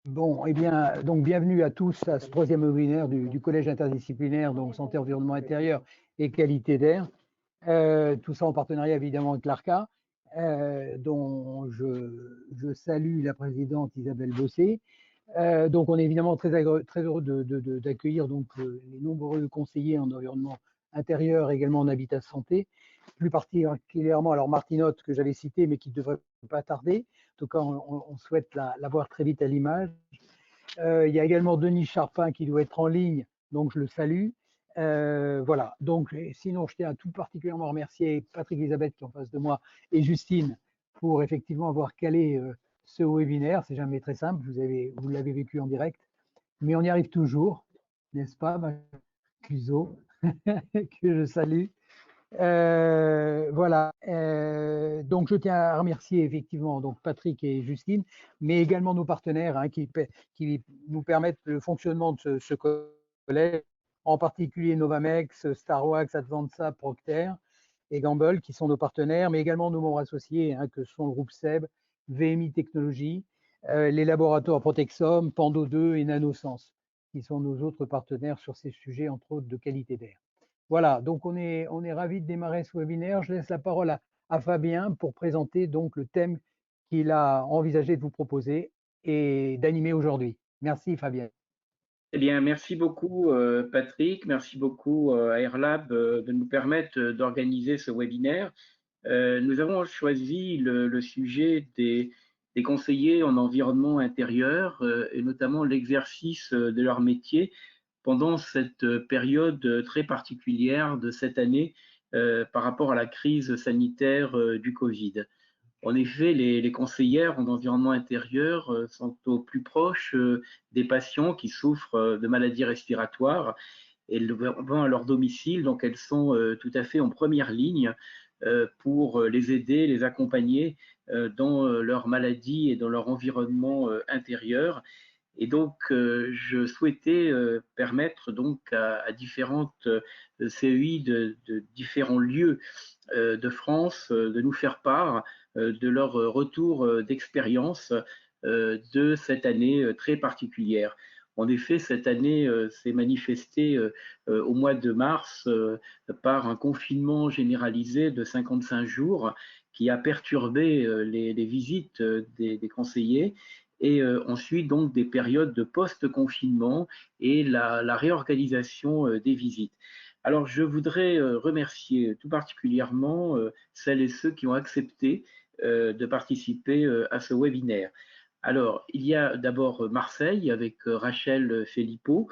Bon, eh bien, donc bienvenue à tous à ce troisième webinaire du Collège interdisciplinaire, donc santé, environnement intérieur et qualité d'air. Tout ça en partenariat évidemment avec l'ARCA, dont je salue la présidente Isabelle Bossé. Donc on est évidemment très heureux d'accueillir donc les nombreux conseillers en environnement intérieur, également en habitat santé, plus particulièrement alors Martinotte que j'avais cité mais qui ne devrait pas tarder. En tout cas, on souhaite la voir très vite à l'image. Il y a également Denis Charpin qui doit être en ligne, donc je le salue. Voilà, donc sinon je tiens à tout particulièrement remercier Patrick Elisabeth qui est en face de moi et Justine pour effectivement avoir calé ce webinaire. C'est jamais très simple, vous l'avez vécu en direct, mais on y arrive toujours, n'est-ce pas, ma Cluzo, que je salue. Voilà. Donc, je tiens à remercier effectivement donc Patrick et Justine, mais également nos partenaires qui nous permettent le fonctionnement de ce collège, en particulier Novamex, Starwax, Advanza, Procter et Gamble, qui sont nos partenaires, mais également nos membres associés, que sont le groupe SEB, VMI Technologies, les laboratoires Protexom, Pando 2 et Nanosens, qui sont nos autres partenaires sur ces sujets, entre autres de qualité d'air. Voilà, donc on est ravis de démarrer ce webinaire. Je laisse la parole à Fabien pour présenter donc le thème qu'il a envisagé de vous proposer et d'animer aujourd'hui. Merci Fabien. Eh bien, merci beaucoup Patrick, merci beaucoup à Airlab de nous permettre d'organiser ce webinaire. Nous avons choisi le sujet des conseillers en environnement intérieur et notamment l'exercice de leur métier pendant cette période très particulière de cette année par rapport à la crise sanitaire du Covid. En effet, les conseillères en environnement intérieur sont au plus proche des patients qui souffrent de maladies respiratoires et vont à leur domicile, donc elles sont tout à fait en première ligne pour les aider, les accompagner dans leur maladie et dans leur environnement intérieur. Et donc, je souhaitais permettre donc à différentes CEI de différents lieux de France de nous faire part de leur retour d'expérience de cette année très particulière. En effet, cette année s'est manifestée au mois de mars par un confinement généralisé de 55 jours qui a perturbé les visites des conseillers et ensuite donc des périodes de post-confinement et la réorganisation des visites. Alors je voudrais remercier tout particulièrement celles et ceux qui ont accepté de participer à ce webinaire. Alors, il y a d'abord Marseille avec Rachel Filippo,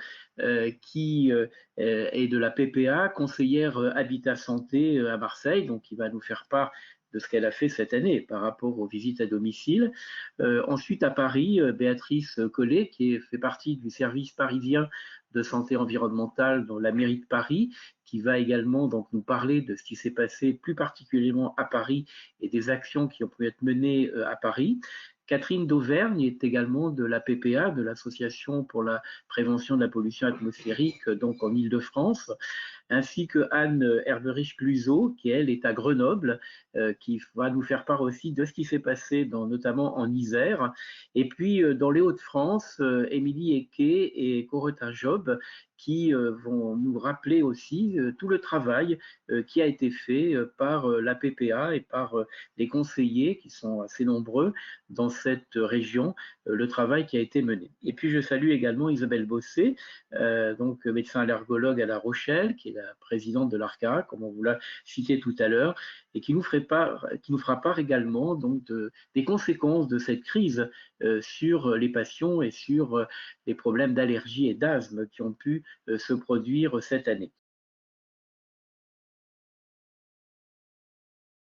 qui est de la PPA, conseillère Habitat Santé à Marseille, donc qui va nous faire part de ce qu'elle a fait cette année par rapport aux visites à domicile. Ensuite, à Paris, Béatrice Collet, qui fait partie du service parisien de santé environnementale dans la mairie de Paris, qui va également donc nous parler de ce qui s'est passé plus particulièrement à Paris et des actions qui ont pu être menées à Paris. Catherine d'Auvergne est également de la PPA, de l'Association pour la prévention de la pollution atmosphérique, donc en Île-de-France, ainsi que Anne Herberich-Cluzot, qui elle est à Grenoble, qui va nous faire part aussi de ce qui s'est passé notamment en Isère. Et puis dans les Hauts-de-France, Émilie Eke et Corotin Job, qui vont nous rappeler aussi tout le travail qui a été fait par la PPA et par les conseillers qui sont assez nombreux dans cette région, le travail qui a été mené. Et puis je salue également Isabelle Bossé, donc médecin allergologue à La Rochelle, qui est la présidente de l'ARCA, comme on vous l'a cité tout à l'heure, et qui nous fera part également donc des conséquences de cette crise sur les patients et sur les problèmes d'allergie et d'asthme qui ont pu se produire cette année.